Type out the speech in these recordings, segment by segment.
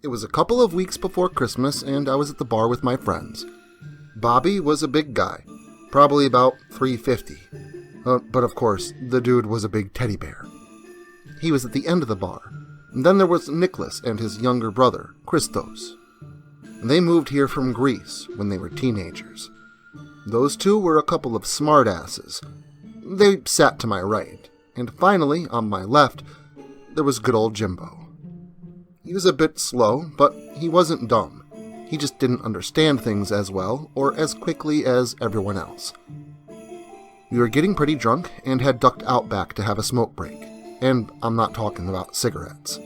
It was a couple of weeks before Christmas, and I was at the bar with my friends. Bobby was a big guy, probably about 350. But of course, the dude was a big teddy bear. He was at the end of the bar. And then there was Nicholas and his younger brother, Christos. They moved here from Greece when they were teenagers. Those two were a couple of smartasses. They sat to my right, and finally, on my left, there was good old Jimbo. He was a bit slow, but he wasn't dumb. He just didn't understand things as well or as quickly as everyone else. We were getting pretty drunk and had ducked out back to have a smoke break, and I'm not talking about cigarettes.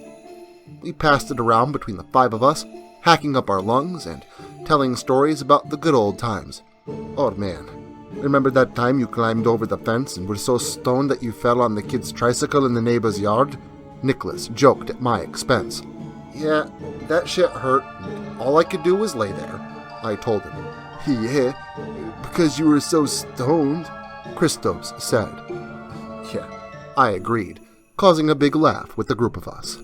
We passed it around between the five of us, hacking up our lungs and telling stories about the good old times. Oh man, remember that time you climbed over the fence and were so stoned that you fell on the kid's tricycle in the neighbor's yard? Nicholas joked at my expense. Yeah, that shit hurt, and all I could do was lay there, I told him. Yeah, because you were so stoned, Christos said. Yeah, I agreed, causing a big laugh with the group of us.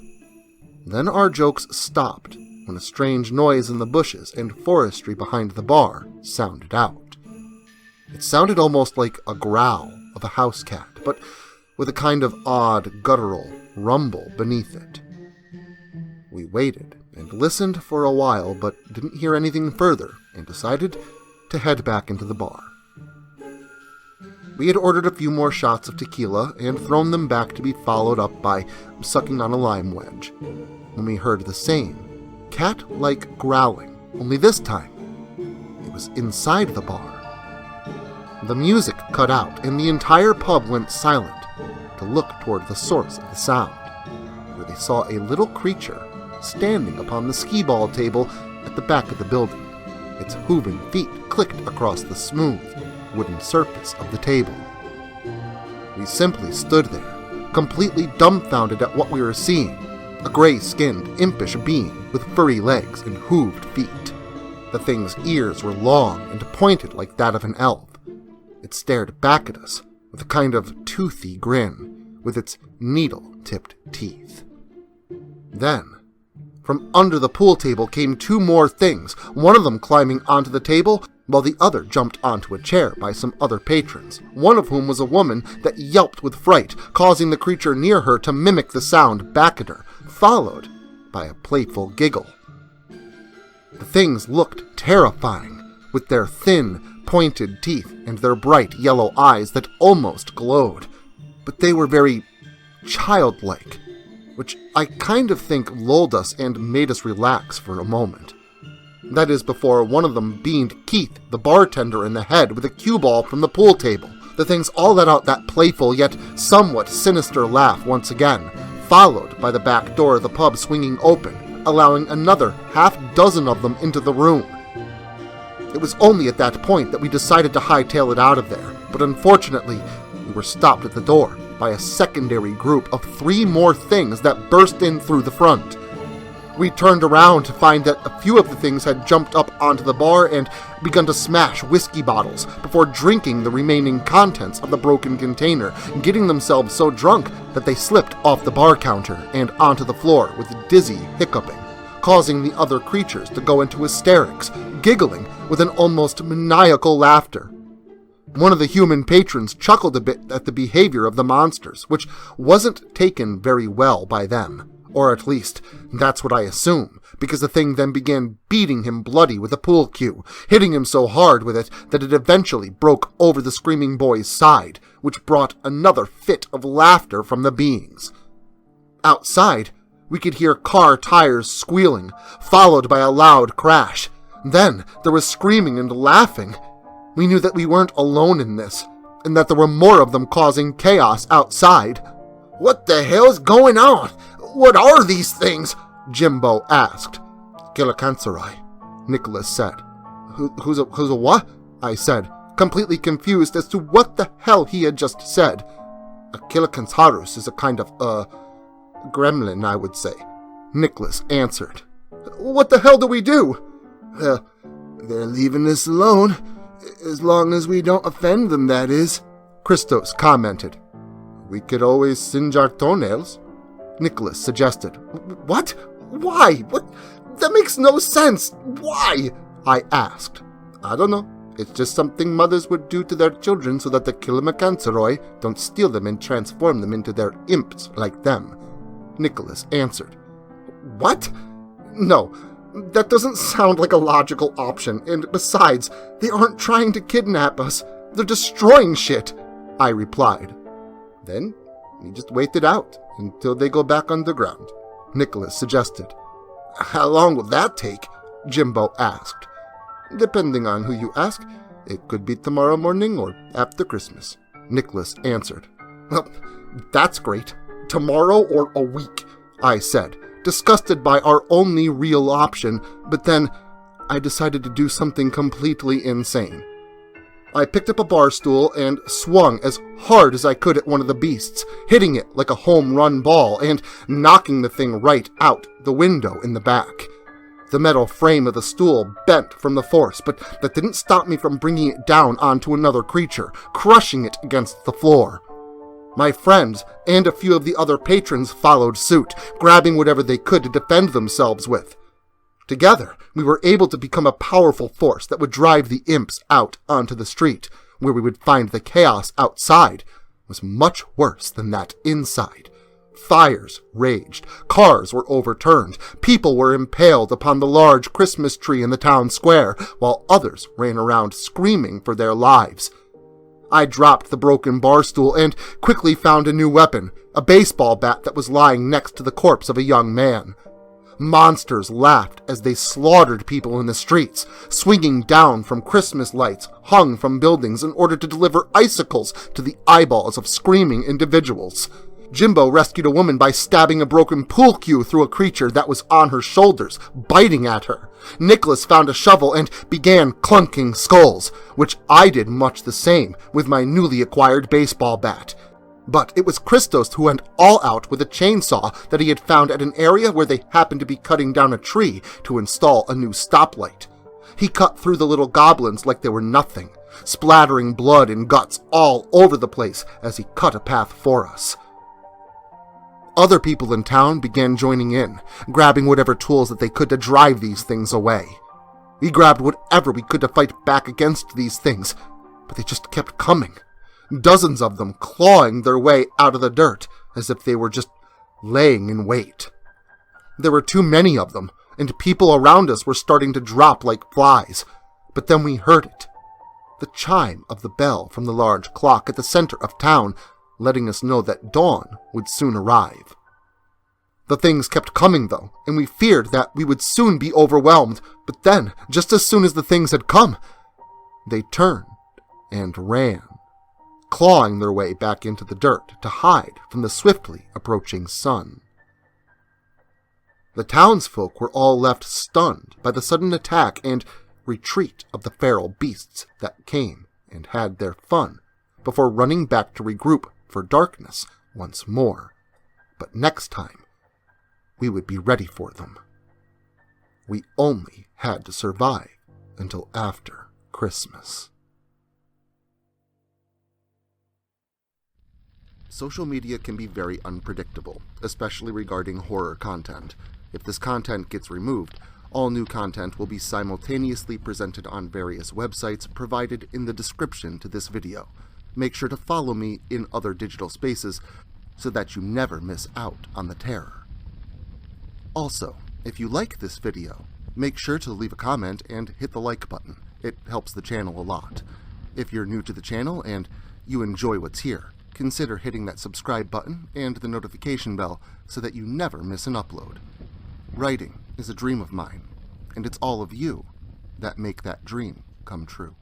Then our jokes stopped when a strange noise in the bushes and forestry behind the bar sounded out. It sounded almost like a growl of a house cat, but with a kind of odd, guttural rumble beneath it. We waited and listened for a while, but didn't hear anything further and decided to head back into the bar. We had ordered a few more shots of tequila and thrown them back to be followed up by sucking on a lime wedge, when we heard the same cat-like growling, only this time it was inside the bar. The music cut out and the entire pub went silent to look toward the source of the sound, where they saw a little creature standing upon the skee-ball table at the back of the building. Its hooven feet clicked across the smooth wooden surface of the table. We simply stood there, completely dumbfounded at what we were seeing. A gray-skinned, impish being with furry legs and hooved feet. The thing's ears were long and pointed like that of an elf. It stared back at us with a kind of toothy grin, with its needle-tipped teeth. Then, from under the pool table came two more things, one of them climbing onto the table, while the other jumped onto a chair by some other patrons, one of whom was a woman that yelped with fright, causing the creature near her to mimic the sound back at her, followed by a playful giggle. The things looked terrifying, with their thin, pointed teeth and their bright yellow eyes that almost glowed, but they were very childlike, which I kind of think lulled us and made us relax for a moment. That is before one of them beamed Keith, the bartender, in the head with a cue ball from the pool table. The things all let out that playful yet somewhat sinister laugh once again, followed by the back door of the pub swinging open, allowing another half-dozen of them into the room. It was only at that point that we decided to hightail it out of there, but unfortunately, we were stopped at the door by a secondary group of three more things that burst in through the front. We turned around to find that a few of the things had jumped up onto the bar and begun to smash whiskey bottles before drinking the remaining contents of the broken container, getting themselves so drunk that they slipped off the bar counter and onto the floor with dizzy hiccuping, causing the other creatures to go into hysterics, giggling with an almost maniacal laughter. One of the human patrons chuckled a bit at the behavior of the monsters, which wasn't taken very well by them. Or at least, that's what I assume, because the thing then began beating him bloody with a pool cue, hitting him so hard with it that it eventually broke over the screaming boy's side, which brought another fit of laughter from the beings. Outside, we could hear car tires squealing, followed by a loud crash. Then there was screaming and laughing. We knew that we weren't alone in this, and that there were more of them causing chaos outside. "What the hell's going on? What are these things?" Jimbo asked. "Kallikantzaros," Nicholas said. Who's a what?" I said, completely confused as to what the hell he had just said. "A Kallikantzaros is a kind of, gremlin, I would say," Nicholas answered. "What the hell do we do?" "They're leaving us alone, as long as we don't offend them, that is," Christos commented. "We could always singe our toenails," Nicholas suggested. "What? Why? That makes no sense. Why? I asked. I don't know. It's just something mothers would do to their children so that the Kallikantzaros don't steal them and transform them into their imps like them, Nicholas answered. What? No, that doesn't sound like a logical option, and besides, they aren't trying to kidnap us. They're destroying shit, I replied. Then we just wait it out until they go back underground, Nicholas suggested. How long will that take? Jimbo asked. Depending on who you ask, it could be tomorrow morning or after Christmas, Nicholas answered. Well, that's great. Tomorrow or a week, I said, disgusted by our only real option, but then I decided to do something completely insane. I picked up a bar stool and swung as hard as I could at one of the beasts, hitting it like a home run ball and knocking the thing right out the window in the back. The metal frame of the stool bent from the force, but that didn't stop me from bringing it down onto another creature, crushing it against the floor. My friends and a few of the other patrons followed suit, grabbing whatever they could to defend themselves with. Together, we were able to become a powerful force that would drive the imps out onto the street, where we would find the chaos outside was much worse than that inside. Fires raged, cars were overturned, people were impaled upon the large Christmas tree in the town square, while others ran around screaming for their lives. I dropped the broken bar stool and quickly found a new weapon, a baseball bat that was lying next to the corpse of a young man. Monsters laughed as they slaughtered people in the streets, swinging down from Christmas lights hung from buildings in order to deliver icicles to the eyeballs of screaming individuals. Jimbo rescued a woman by stabbing a broken pool cue through a creature that was on her shoulders, biting at her. Nicholas found a shovel and began clunking skulls, which I did much the same with my newly acquired baseball bat. But it was Christos who went all out with a chainsaw that he had found at an area where they happened to be cutting down a tree to install a new stoplight. He cut through the little goblins like they were nothing, splattering blood and guts all over the place as he cut a path for us. Other people in town began joining in, grabbing whatever tools that they could to drive these things away. We grabbed whatever we could to fight back against these things, but they just kept coming. Dozens of them clawing their way out of the dirt as if they were just laying in wait. There were too many of them, and people around us were starting to drop like flies. But then we heard it. The chime of the bell from the large clock at the center of town, letting us know that dawn would soon arrive. The things kept coming, though, and we feared that we would soon be overwhelmed. But then, just as soon as the things had come, they turned and ran, clawing their way back into the dirt to hide from the swiftly approaching sun. The townsfolk were all left stunned by the sudden attack and retreat of the feral beasts that came and had their fun before running back to regroup for darkness once more. But next time, we would be ready for them. We only had to survive until after Christmas. Social media can be very unpredictable, especially regarding horror content. If this content gets removed, all new content will be simultaneously presented on various websites provided in the description to this video. Make sure to follow me in other digital spaces so that you never miss out on the terror. Also, if you like this video, make sure to leave a comment and hit the like button. It helps the channel a lot. If you're new to the channel and you enjoy what's here, consider hitting that subscribe button and the notification bell so that you never miss an upload. Writing is a dream of mine, and it's all of you that make that dream come true.